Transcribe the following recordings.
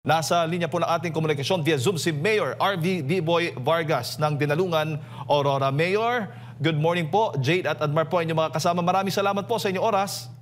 Nasa linya po ng ating komunikasyon via Zoom si Mayor RV Biboy Vargas ng Dinalungan, Aurora. Mayor, good morning po. Jade at Admar po inyong mga kasama. Maraming salamat po sa inyong oras.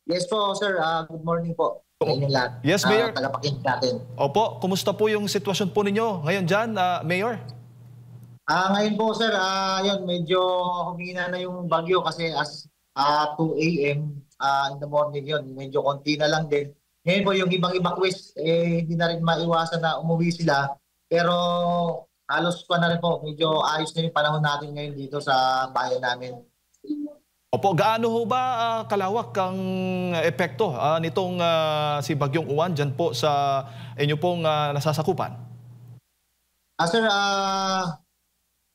Yes po, sir. Good morning po sa inyong lahat. Yes, Mayor. Tagapakinig natin. Opo, kumusta po yung sitwasyon po ninyo ngayon dyan, Mayor? Ngayon po, sir, yun, medyo humina na yung bagyo kasi as 2 a.m. In the morning yun, medyo konti na lang din. Ngayon po, yung ibang evacuees, hindi na rin maiwasan na umuwi sila. Pero halos pa na rin po, medyo ayos na yung panahon natin ngayon dito sa bayan namin. Opo, gaano ho ba kalawak ang epekto nitong si Bagyong Uwan dyan po sa inyo pong nasasakupan? Sir,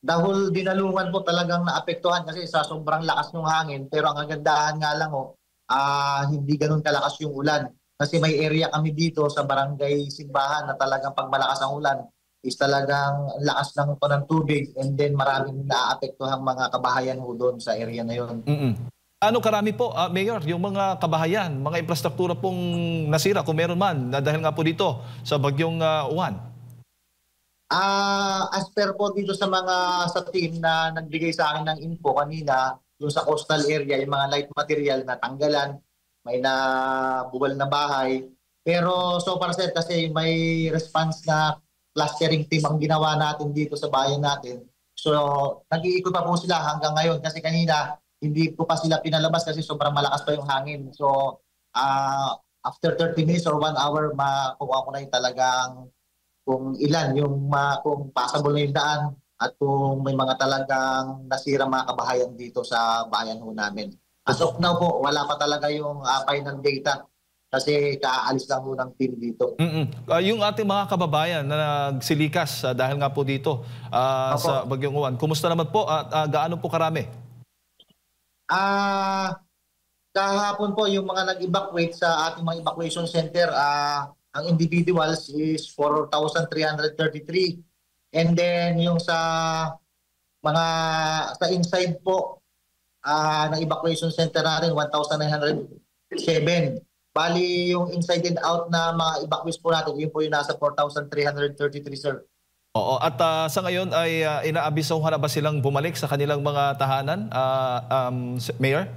dahil Dinalungan po talagang naapektuhan kasi sa sobrang lakas ng hangin. Pero ang kagandahan nga lang hindi ganun kalakas yung ulan. Kasi may area kami dito sa Barangay Simbahan na talagang pag malakas ang ulan is talagang lakas ng tubig and then maraming naapektuhang mga kabahayan ho doon sa area na yun. Ano karami po, Mayor, yung mga kabahayan, mga infrastruktura pong nasira kung meron man dahil nga po dito sa Bagyong Uwan? As per po dito sa team na nagbigay sa akin ng info kanina, yung sa coastal area, yung mga light material na tanggalan, may nabuwal na bahay. Pero so far sir, kasi may response na clustering team ang ginawa natin dito sa bayan natin. So nag-iikot pa po sila hanggang ngayon kasi kanina hindi po pa sila pinalabas kasi sobrang malakas pa yung hangin. So after 30 minutes or 1 hour, makuha ko na yung talagang kung ilan, kung passable na yung daan at kung may mga talagang nasira mga kabahayan dito sa bayan ho namin. As of now po, wala pa talaga yung final data kasi kaalis lang ho ng team dito. Yung ating mga kababayan na nagsilikas dahil nga po dito sa Bagyong Uwan, kumusta naman po at gaano po karami? Kahapon po yung mga nag-evacuate sa ating mga evacuation center, ang individuals is 4,333. And then yung sa inside po, ng evacuation center natin, 1,907. Bali, yung inside and out na mga evacuees po natin, yun po yung nasa 4,333, sir. Oo, at sa ngayon ay inaabisahan na ba silang bumalik sa kanilang mga tahanan, Mayor?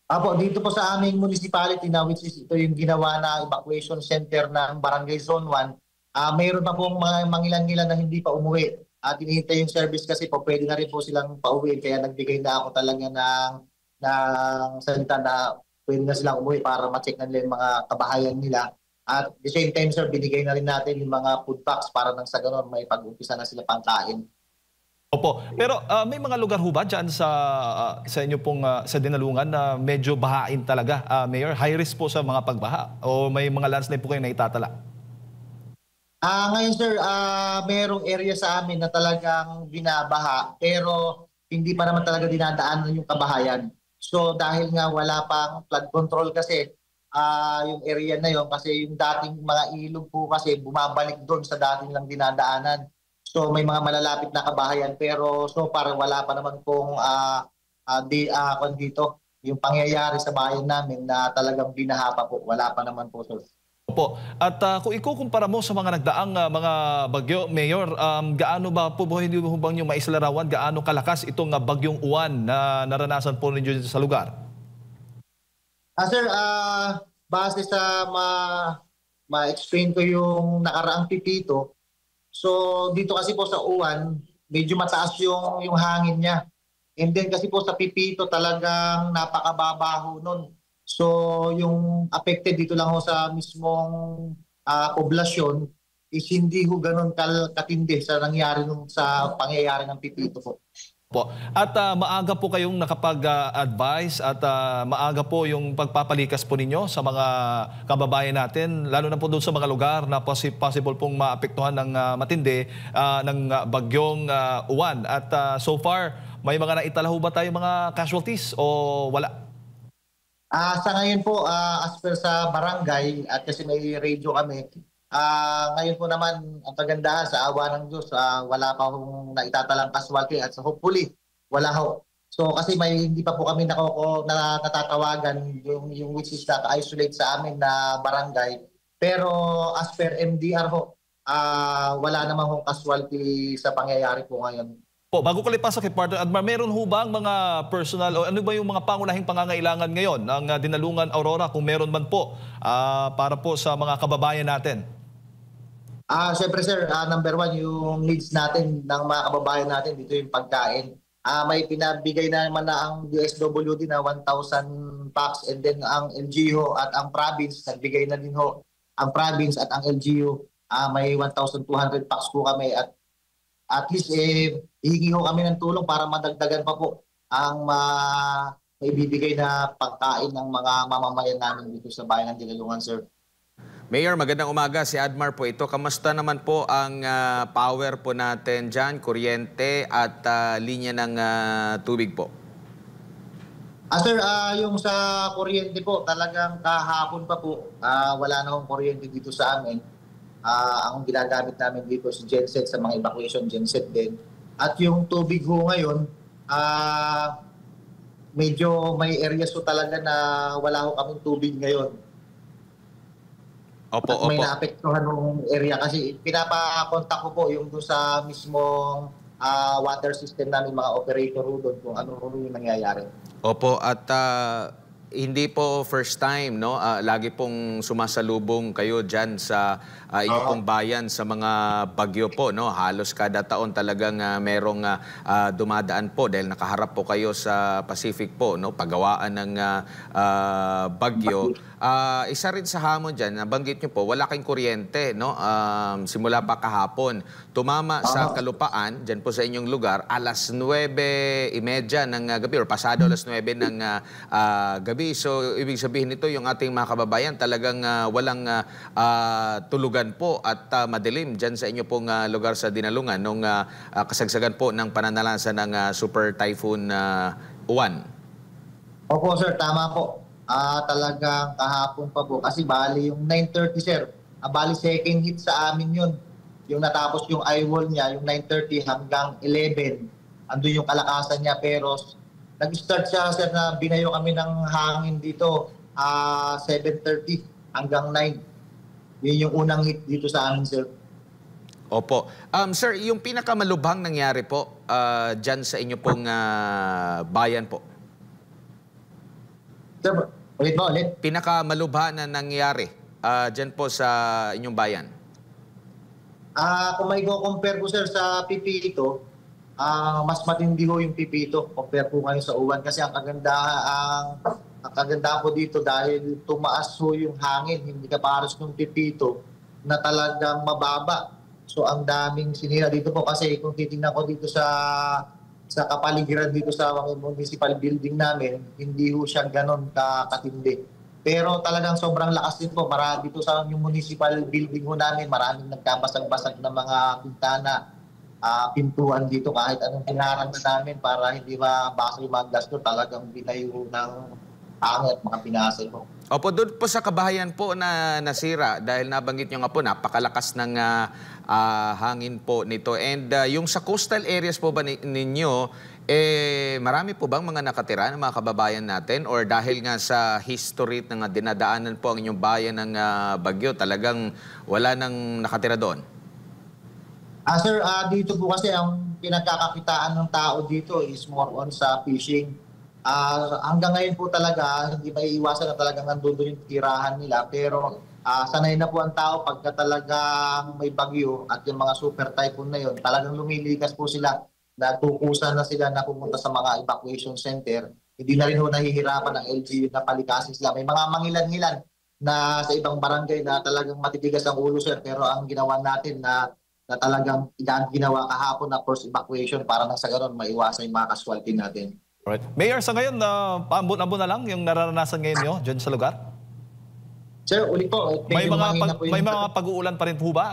Apo, dito po sa aming municipality na which is ito yung ginawa na evacuation center ng Barangay Zone 1, mayroon pa pong mga mangilan-ngilan na hindi pa umuwi. At hinihintay yung service kasi po pwede na rin po silang pauwi. Kaya nagbigay na ako talaga ng salita na pwede na silang umuwi para ma-check na nila yung mga kabahayan nila. At the same time, sir, binigay na rin natin yung mga food packs para nang sa ganon may pag-umpisa na sila pangkain. Opo, pero may mga lugar ho ba dyan sa inyo pong sa Dinalungan na medyo bahain talaga, Mayor? High risk po sa mga pagbaha o may mga landslide po kayo na itatala? Ngayon sir, merong area sa amin na talagang binabaha pero hindi pa naman talaga dinadaanan yung kabahayan. So dahil nga wala pang flood control kasi yung area na yon kasi yung dating mga ilog po kasi bumabalik doon sa dating lang dinadaanan. So may mga malalapit na kabahayan pero so parang wala pa naman pong dito yung pangyayari sa bayan namin na talagang binaha pa po. Wala pa naman po sir. Opo. At kung ikukumpara mo sa mga nagdaang mga bagyo, Mayor, gaano ba po hindi mo bang yung maisalarawan, gaano kalakas itong Bagyong Uwan na naranasan po ninyo sa lugar? Sir, base sa ma-explain ko yung nakaraang pipito, so dito kasi po sa Uwan, medyo mataas yung hangin niya. And then kasi po sa pipito talagang napakababaho nun. So yung affected dito lang ho sa mismong poblasyon is hindi ho ganun katindi sa nangyari sa pangyayari ng pipito po. Po. At maaga po kayong nakapag-advise at maaga po yung pagpapalikas po ninyo sa mga kababayan natin, lalo na po doon sa mga lugar na possible pong maapektuhan ng matindi ng Bagyong Uwan. At so far, may mga naitala ho ba tayo mga casualties o wala? Sa ngayon po, as per sa barangay, at kasi may radio kami, ngayon po naman, ang kagandahan sa awa ng Diyos, wala pa hong naitatalang casualty at hopefully, wala ho. So kasi hindi pa po kami natatawagan yung which is naka-isolate sa amin na barangay. Pero as per MDR ho, wala namang hong casualty sa pangyayari po ngayon. Po, bago ko lipasok kay Partner Admar, meron ho ba ang mga personal o ano ba yung mga pangunahing pangangailangan ngayon ng Dinalungan Aurora kung meron man po para po sa mga kababayan natin? Siyempre sir, number one, yung needs natin ng mga kababayan natin dito yung pagkain. May pinabigay na naman na ang USWD na 1,000 packs, and then ang LGU at ang province, nagbigay na din ho. Ang province at ang LGU, may 1,200 packs po kami, at least hihingi ho kami ng tulong para madagdagan pa po ang maibibigay na pagkain ng mga mamamayan namin dito sa bayan ng Dinalungan, sir. Mayor, magandang umaga. Si Admar po ito. Kamusta naman po ang power po natin dyan, kuryente at linya ng tubig po? Sir, yung sa kuryente po, talagang kahapon pa po, wala na akong kuryente dito sa amin. Ang ginagamit namin dito si genset sa mga evacuation genset din. At yung tubig ho ngayon, medyo may areas ho talaga na wala ho kaming tubig ngayon. Opo, At may opo. naapektuhan ng area kasi pinapakontak ko po yung doon sa mismong water system namin, mga operator ho doon kung ano yung nangyayari. Opo, at hindi po first time, no? Lagi pong sumasalubong kayo dyan sa inyong pong bayan sa mga bagyo po, no? Halos kada taon talagang merong dumadaan po dahil nakaharap po kayo sa Pacific po, no? Pagawaan ng bagyo. Isa rin sa hamon dyan, nabanggit nyo po, wala kayong kuryente, no? Simula pa kahapon. Tumama sa kalupaan, dyan po sa inyong lugar, alas 9:30 ng gabi or pasado alas 9 ng gabi. So, ibig sabihin nito, yung ating mga kababayan talagang walang tulugan po at madilim dyan sa inyo pong lugar sa Dinalungan nung kasagsagan po ng pananalasan ng Super Typhoon Uwan. Opo sir, tama po. Talagang kahapon pa po. Kasi bali yung 9:30 sir, bali second hit sa amin yun. Yung natapos yung eyewall niya, yung 9:30 hanggang 11. Andun yung kalakasan niya, pero nag-start siya sir na binayo kami ng hangin dito 7:30 hanggang 9. Yun yung unang hit dito sa amin sir. Opo. Sir, yung pinakamalubhang nangyari po dyan sa inyo pong bayan po? Sir, ulit mo, ulit. Pinakamalubha na nangyari dyan po sa inyong bayan? Kung may compare ko sir sa Pipito, mas matindi ho yung Pipito compare po ngayon sa Uwan, kasi ang kagandahan po dito dahil tumaas ho yung hangin, hindi kapares ng Pipito na talagang mababa. So ang daming sinira dito po, kasi kung titingnan ko dito sa kapaligiran dito sa mga municipal building namin, hindi ho siya ganon katindi. Pero talagang sobrang lakas din po. Dito sa yung municipal building ho namin, maraming nagkabasag-basag na mga pintana, pintuan dito, kahit anong pinarang na namin para hindi mabasa yung mga gasto, talagang binayo ng hangin at mga pinasay po. Opo, doon po sa kabahayan po na nasira, dahil nabanggit nyo nga po, napakalakas ng hangin po nito. And yung sa coastal areas po ba ninyo, marami po bang mga nakatira ng mga kababayan natin? Or dahil nga sa history ng dinadaanan po ang inyong bayan ng bagyo, talagang wala nang nakatira doon? Sir, dito po kasi ang pinagkakakitaan ng tao dito is more on sa fishing. Hanggang ngayon po talaga, hindi maiiwasan na talagang nandun yung tirahan nila. Pero sanay na po ang tao pagka talagang may bagyo at yung mga super typhoon na yun, talagang lumilikas po sila. Natukusan na sila na pumunta sa mga evacuation center. Hindi na rin ho nahihirapan ng LGU na palikasin sila. May mga mangilan-ngilan na sa ibang barangay na talagang matitigas ang ulo sir. Pero ang ginawa natin na talagang ginawa kahapon na forced evacuation para nang sa ganoon maiwasan yung mga casualty natin. Alright. Mayor, sa ngayon, paambon-ambon na lang yung nararanasan ngayon nyo dyan sa lugar? Sir, ulit po. May mga pag-uulan pa rin po ba,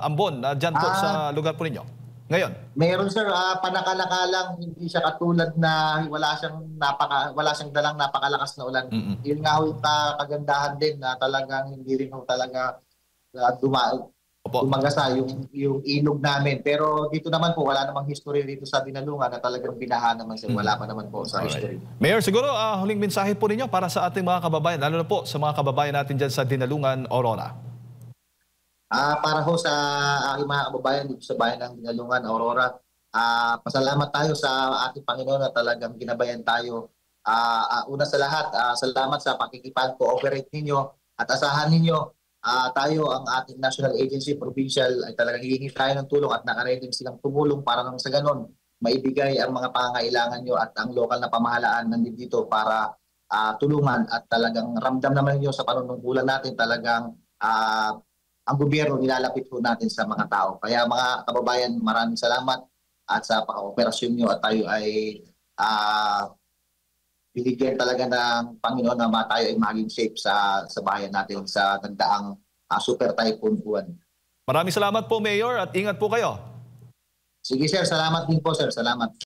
ambon, dyan po sa lugar po ninyo? Ngayon? Meron sir, panakalaka lang, hindi siya katulad na wala siyang dalang napakalakas na ulan. Yun nga ho yung kagandahan din na talagang hindi rin ho talaga dumagasa yung ilog namin. Pero dito naman po, wala namang history dito sa Dinalungan na talagang binaha naman sir. Wala pa naman po sa history. Mayor, siguro huling mensahe po ninyo para sa ating mga kababayan, lalo na po sa mga kababayan natin dyan sa Dinalungan, Aurora. Para ho sa aking mga kababayan dito sa bayan ng Dinalungan, Aurora, pasalamat tayo sa ating Panginoon na talagang ginabayan tayo. Una sa lahat, salamat sa pakikipag-cooperate ninyo at asahan ninyo tayo ang ating national agency, provincial, ay talagang hihingi tayo ng tulong at nakaready silang tumulong para nang sa ganon maibigay ang mga pangangailangan nyo at ang lokal na pamahalaan nandito para tulungan at talagang ramdam naman niyo sa panunungkulan natin talagang ang gobyerno nilalapit po natin sa mga tao. Kaya mga kababayan, maraming salamat at sa pag-ooperasyon nyo at tayo ay binigyan talaga ng Panginoon na tayo ay maging safe sa bayan natin sa nagdaang Super Typhoon Uwan. Maraming salamat po, Mayor, at ingat po kayo. Sige sir, salamat din po sir. Salamat.